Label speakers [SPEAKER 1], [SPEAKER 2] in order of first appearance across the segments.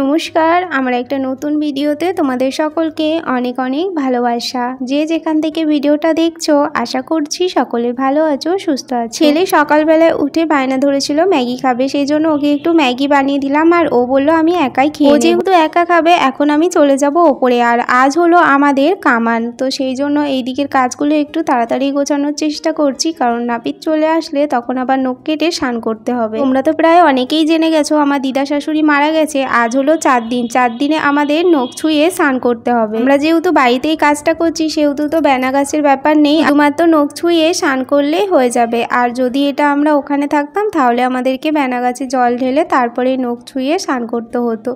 [SPEAKER 1] নমস্কার, আমার একটা নতুন ভিডিওতে তোমাদের সকলকে অনেক অনেক ভালোবাসা। যে যেখান থেকে ভিডিওটা দেখছো আশা করছি সকলে ভালো আছো, সুস্থ আছো। ছেলে সকালবেলায় উঠে বায়না ধরেছিল ম্যাগি খাবে, সেই জন্য ওকে একটু ম্যাগি বানিয়ে দিলাম। আর ও বললো আমি একাই খেয়ে নেব। যেহেতু একা খাবে এখন আমি চলে যাব ওপরে। আর আজ হলো আমাদের কামান, তো সেই জন্য এই দিকের কাজগুলো একটু তাড়াতাড়ি গোছানোর চেষ্টা করছি, কারণ নাপিত চলে আসলে তখন আবার নখ কেটে স্নান করতে হবে। তোমরা তো প্রায় অনেকেই জেনে গেছো আমার দিদা শাশুড়ি মারা গেছে। আজ হলো 4 দিন, 4 দিনে আমাদের নখ ছুঁয়ে স্নান করতে হবে। আমরা যেহেতু বাড়িতেই কাজটা করছি সেহেতু তো বেনা গাছের ব্যাপার নেই, শুধুমাত্র নখ ছুঁয়ে স্নান করলেই হয়ে যাবে। আর যদি এটা আমরা ওখানে থাকতাম তাহলে আমাদেরকে বেনা গাছে জল ঢেলে তারপরে নখ ছুঁয়ে স্নান করতে হতো।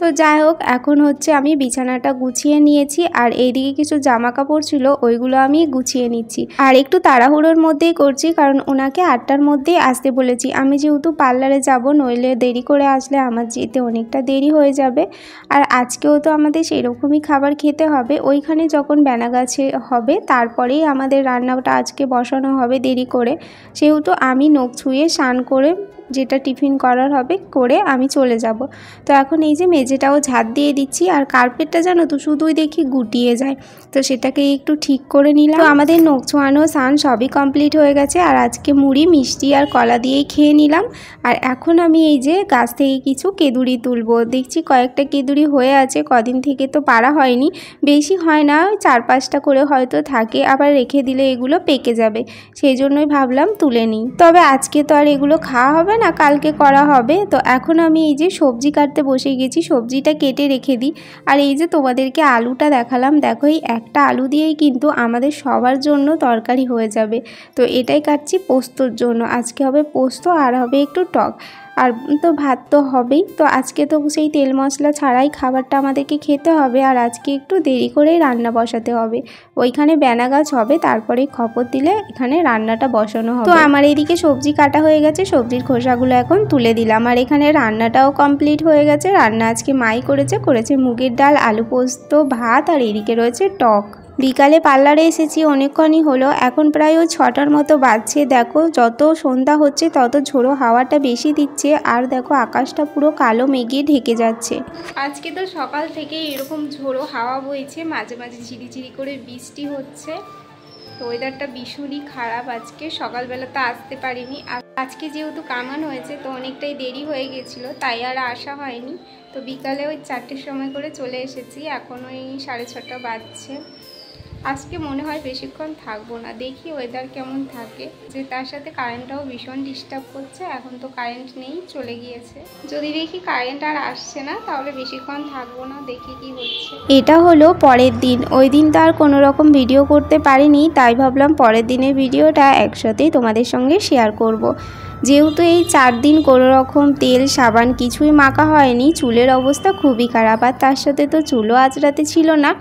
[SPEAKER 1] তো যাই হোক, এখন হচ্ছে আমি বিছানাটা গুছিয়ে নিয়েছি, আর এইদিকে কিছু জামা কাপড় ছিল ওইগুলো আমি গুছিয়ে নিচ্ছি। আর একটু তাড়াহুড়োর মধ্যেই করছি, কারণ ওনাকে 8টার মধ্যেই আসতে বলেছি। আমি যেহেতু পার্লারে যাব, নইলে দেরি করে আসলে আমার যেতে অনেকটা দেরি হয়ে যাবে। আর আজকেও তো আমাদের সেরকমই খাবার খেতে হবে। ওইখানে যখন বেনা গাছে হবে তারপরেই আমাদের রান্নাটা আজকে বসানো হবে দেরি করে। সেহেতু আমি নখ ছুঁয়ে স্নান করে যেটা টিফিন করার হবে করে আমি চলে যাব। তো এখন এই যে মেঝেটাও ঝাড় দিয়ে দিচ্ছি, আর কার্পেটটা জানো তো শুধুই দেখি গুটিয়ে যায়, তো সেটাকে একটু ঠিক করে নিলাম। তো আমাদের নখ ছোঁয়ানো স্নান সবই কমপ্লিট হয়ে গেছে, আর আজকে মুড়ি মিষ্টি আর কলা দিয়েই খেয়ে নিলাম। আর এখন আমি এই যে গাছ থেকে কিছু কেঁদুরি তুলবো। দেখছি কয়েকটা কেঁদুরি হয়ে আছে, কদিন থেকে তো পাড়া হয়নি, বেশি হয় না, 4-5টা করে হয়তো থাকে, আবার রেখে দিলে এগুলো পেকে যাবে, সেই জন্যই ভাবলাম তুলে নিই। তবে আজকে তো আর এগুলো খাওয়া হবে না, কালকে করা হবে। তো এখন আমি এই যে সবজি কাটতে বসে গেছি, সবজিটা কেটে রেখে দিই। আর এই যে তোমাদেরকে আলুটা দেখালাম, দেখো এই একটা আলু দিয়েই কিন্তু আমাদের সবার জন্য তরকারি হয়ে যাবে। তো এটাই কাটছি পোস্তর জন্য, আজকে হবে পোস্ত আর হবে একটু টক, আর তো ভাত তো হবেই। তো আজকে তো সেই তেল মশলা ছাড়াই খাবারটা আমাদেরকে খেতে হবে, আর আজকে একটু দেরি করেই রান্না বসাতে হবে। ওইখানে বেনা গাছ হবে, তারপরে খপর দিলে এখানে রান্নাটা বসানো হবে। তো আমার এইদিকে সবজি কাটা হয়ে গেছে, সবজির খোসাগুলো এখন তুলে দিলাম। আর এখানে রান্নাটাও কমপ্লিট হয়ে গেছে। রান্না আজকে মাই করেছে মুগের ডাল, আলু পোস্ত, ভাত, আর এদিকে রয়েছে টক। বিকালে পার্লারে এসেছি, অনেকক্ষণই হলো, এখন প্রায় ওই 6টার মতো বাজছে। দেখো যত সন্ধ্যা হচ্ছে তত ঝোড়ো হাওয়াটা বেশি দিচ্ছে, আর দেখো আকাশটা পুরো কালো মেঘে ঢেকে যাচ্ছে। আজকে তো সকাল থেকে এরকম ঝোড়ো হাওয়া বইছে, মাঝে মাঝে ঝিরিঝিরি করে বৃষ্টি হচ্ছে। তো ওয়েদারটা ভীষণই খারাপ আজকে, সকালবেলা তো আসতে পারিনি। আর আজকে যেহেতু কামান হয়েছে তো অনেকটাই দেরি হয়ে গেছিলো, তাই আর আসা হয়নি। তো বিকালে ওই 4টের সময় করে চলে এসেছি, এখন ওই 6:30 বাজছে। আজকে মনে হয় বেশিক্ষণ থাকবো না, দেখি ওয়েদার কেমন থাকে। যে তার সাথে কারেন্টটাও ভীষণ ডিস্টার্ব করছে, এখন তো কারেন্ট নেই, চলে গিয়েছে। যদি দেখি কারেন্ট আর আসছে না তাহলে বেশিক্ষণ থাকবো না, দেখি কি হচ্ছে। এটা হলো পরের দিন, ওই দিন তো আর কোনো রকম ভিডিও করতে পারিনি, তাই ভাবলাম পরের দিনের ভিডিওটা একসাথেই তোমাদের সঙ্গে শেয়ার করব। যেহেতু এই 4 দিন কোনো রকম তেল সাবান কিছুই মাখা হয়নি, চুলের অবস্থা খুবই খারাপ, আর তার সাথে তো চুলও আঁচড়াতে ছিল না।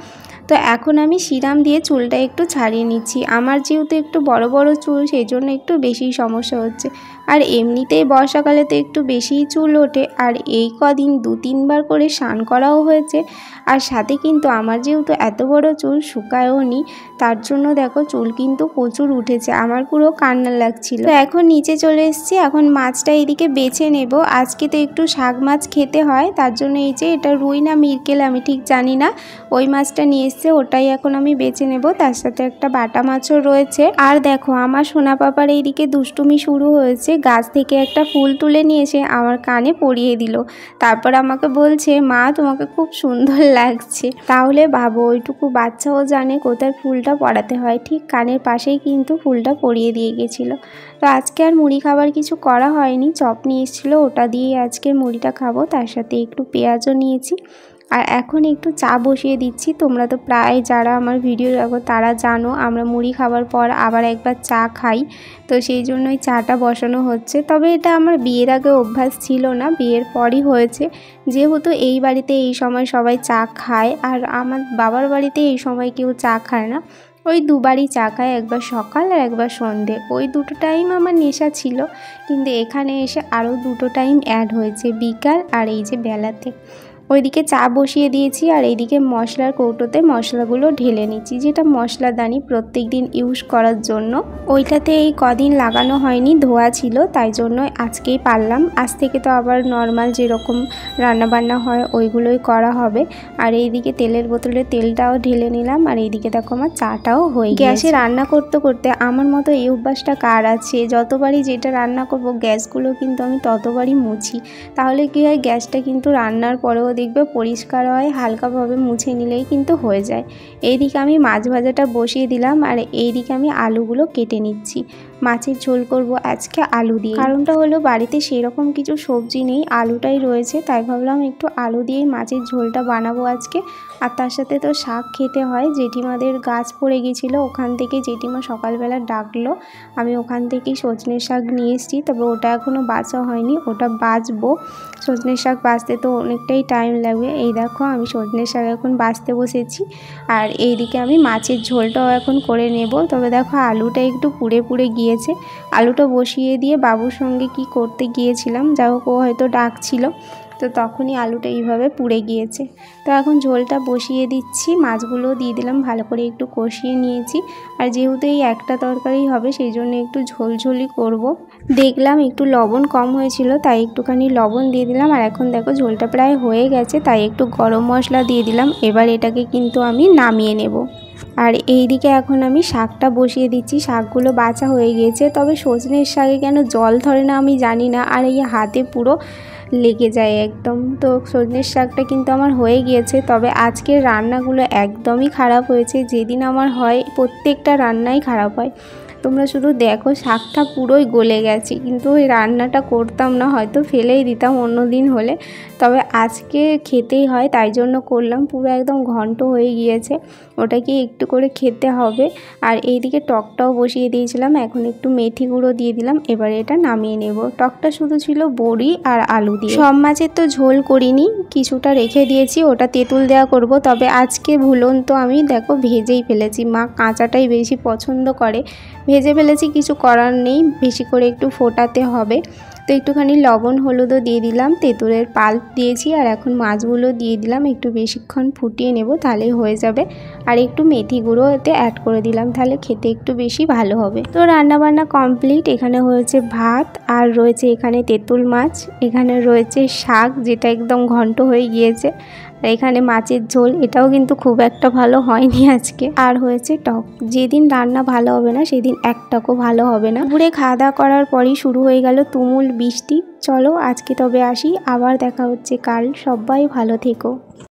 [SPEAKER 1] তো এখন আমি সিরাম দিয়ে চুলটা একটু ছাড়িয়ে নিচ্ছি। আমার যেহেতু একটু বড় বড় চুল, সেই জন্য একটু বেশি সমস্যা হচ্ছে। আর এমনিতেই বর্ষাকালে তো একটু বেশিই চুল ওঠে, আর এই কদিন 2-3 বার করে স্নান করাও হয়েছে। আর সাথে কিন্তু আমার যেহেতু এত বড় চুল শুকায়ও নি, তার জন্য দেখো চুল কিন্তু প্রচুর উঠেছে, আমার পুরো কান্না লাগছিল। তো এখন নিচে চলে এসেছি, এখন মাছটা এদিকে বেছে নেব। আজকে তো একটু শাক মাছ খেতে হয়, তার জন্য এই যে এটা রুই না মিরকেল আমি ঠিক জানি না, ওই মাছটা নিয়ে এসছে, ওটাই এখন আমি বেছে নেব। তার সাথে একটা বাটা মাছও রয়েছে। আর দেখো আমার সোনা পাপার এইদিকে দুষ্টুমি শুরু হয়েছে, গাছ থেকে একটা ফুল তুলে নিয়ে এসে আমার কানে পরিয়ে দিল। তারপর আমাকে বলছে মা তোমাকে খুব সুন্দর লাগছে। তাহলে ভাবো ওইটুকু বাচ্চাও জানে কোথায় ফুলটা পরাতে হয়, ঠিক কানের পাশেই কিন্তু ফুলটা পরিয়ে দিয়ে গেছিলো। তো আজকে আর মুড়ি খাবার কিছু করা হয়নি, চপ নিয়ে এসেছিলো, ওটা দিয়ে আজকে মুড়িটা খাবো। তার সাথে একটু পেঁয়াজও নিয়েছি। আর এখন একটু চা বসিয়ে দিচ্ছি। তোমরা তো প্রায় যারা আমার ভিডিও দেখো তারা জানো আমরা মুড়ি খাবার পর আবার একবার চা খাই, তো সেই জন্যই চাটা বসানো হচ্ছে। তবে এটা আমার বিয়ের আগে অভ্যাস ছিল না, বিয়ের পরই হয়েছে। যেহেতু এই বাড়িতে এই সময় সবাই চা খায়, আর আমার বাবার বাড়িতে এই সময় কেউ চা খায় না, ওই দুবারই চা খায়, একবার সকাল আর একবার সন্ধে। ওই দুটো টাইম আমার নেশা ছিল, কিন্তু এখানে এসে আরও দুটো টাইম অ্যাড হয়েছে, বিকাল আর এই যে বেলাতে। ওইদিকে চা বসিয়ে দিয়েছি আর এইদিকে মশলার কৌটোতে মশলাগুলো ঢেলে নিচ্ছি, যেটা মশলাদানি প্রত্যেক দিন ইউজ করার জন্য। ওইটাতে এই কদিন লাগানো হয়নি, ধোয়া ছিল, তাই জন্য আজকেই পারলাম। আজ থেকে তো আবার নর্মাল যেরকম রান্নাবান্না হয় ওইগুলোই করা হবে। আর এইদিকে তেলের বোতলে তেলটাও ঢেলে নিলাম আর এইদিকে দেখো আমার চাটাও হয়ে গেছে। গ্যাসে রান্না করতে করতে আমার মতো এই অভ্যাসটা কার আছে, যতবারই যেটা রান্না করব গ্যাসগুলো কিন্তু আমি ততবারই মুছি। তাহলে কি হয়, গ্যাসটা কিন্তু রান্নার পরেও দেখবে পরিষ্কার হয়, হালকাভাবে মুছে নিলেই কিন্তু হয়ে যায়। এইদিকে আমি মাছ ভাজাটা বসিয়ে দিলাম আর এইদিকে আমি আলুগুলো কেটে নিচ্ছি। মাছের ঝোল করব আজকে আলু দিয়ে। কারণটা হলো বাড়িতে সেরকম কিছু সবজি নেই, আলুটাই রয়েছে, তাই ভাবলাম একটু আলু দিয়েই মাছের ঝোলটা বানাবো আজকে। আর তার সাথে তো শাক খেতে হয়, জেঠিমাদের গাছ পড়ে গেছিলো, ওখান থেকে জেঠিমা সকালবেলা ডাকলো, আমি ওখান থেকেই সজনের শাক নিয়ে এসেছি। তবে ওটা এখনও বাছা হয়নি, ওটা বাছবো। সজনের শাক বাছতে তো অনেকটাই টাইম লাগবে। এই দেখো আমি সজনের শাক এখন বাছতে বসেছি আর এইদিকে আমি মাছের ঝোলটাও এখন করে নেব। তবে দেখো আলুটা একটু পুড়ে পুড়ে গিয়েছে। আলুটা বসিয়ে দিয়ে বাবুর সঙ্গে কি করতে গিয়েছিলাম, যাই হোক ও হয়তো ডাকছিল, তো তখনই আলুটা এইভাবে পুড়ে গিয়েছে। তো এখন ঝোলটা বসিয়ে দিচ্ছি, মাছগুলো দিয়ে দিলাম, ভালো করে একটু কষিয়ে নিয়েছি। আর যেহেতু এই একটা তরকারি হবে সেই জন্য একটু ঝোলঝোলই করব। দেখলাম একটু লবণ কম হয়েছিল, তাই একটুখানি লবণ দিয়ে দিলাম। আর এখন দেখো ঝোলটা প্রায় হয়ে গেছে, তাই একটু গরম মশলা দিয়ে দিলাম। এবার এটাকে কিন্তু আমি নামিয়ে নেব। আর এইদিকে এখন আমি শাকটা বসিয়ে দিচ্ছি, শাকগুলো বাছা হয়ে গিয়েছে। তবে সজনের শাকে কেন জল ধরে না আমি জানি না, আর এই হাতে পুরো লেগে যায় একদম। তো সজনের শাকটা কিন্তু আমার হয়ে গিয়েছে। তবে আজকের রান্নাগুলো একদমই খারাপ হয়েছে, যেদিন আমার হয় প্রত্যেকটা রান্নাই খারাপ হয়। তোমরা শুধু দেখো, শাকটা পুরোই গলে গেছে, কিন্তু ওই রান্নাটা করতাম না, হয়তো ফেলেই দিতাম অন্য দিন হলে। তবে আজকে খেতেই হয় তাই জন্য করলাম। পুরো একদম ঘন্ট হয়ে গিয়েছে, ওটাকে একটু করে খেতে হবে। আর এইদিকে টকটাও বসিয়ে দিয়েছিলাম, এখন একটু মেথি গুঁড়ো দিয়ে দিলাম। এবারে এটা নামিয়ে নেব। টকটা শুধু ছিল বড়ি আর আলু দিয়ে। সব মাছের তো ঝোল করিনি, কিছুটা রেখে দিয়েছি, ওটা তেঁতুল দেওয়া করব। তবে আজকে ভুলন্ত আমি দেখো ভেজেই ফেলেছি, মা কাঁচাটাই বেশি পছন্দ করে, ভেজে ফেলেছি, কিছু করার নেই, বেশি করে একটু ফোটাতে হবে। তো একটুখানি লবণ হলুদও দিয়ে দিলাম, তেঁতুলের পাল্প দিয়েছি, আর এখন মাছগুলো দিয়ে দিলাম, একটু বেশিক্ষণ ফুটিয়ে নেব, তাহলেই হয়ে যাবে। আর একটু মেথি গুঁড়ো এতে অ্যাড করে দিলাম, তাহলে খেতে একটু বেশি ভালো হবে। তো রান্নাবান্না কমপ্লিট। এখানে হয়েছে ভাত, আর রয়েছে এখানে তেঁতুল মাছ, এখানে রয়েছে শাক যেটা একদম ঘন্ট হয়ে গিয়েছে, আর এখানে মাছের ঝোল, এটাও কিন্তু খুব একটা ভালো হয়নি আজকে। আর হয়েছে টক। যেদিন রান্না ভালো হবে না সেদিন একটাকও ভালো হবে না। দুপুরে খাওয়া দাওয়া করার পরই শুরু হয়ে গেল তুমুল বৃষ্টি। চলো আজকে তবে আসি, আবার দেখা হচ্ছে কাল। সবাই ভালো থেকো।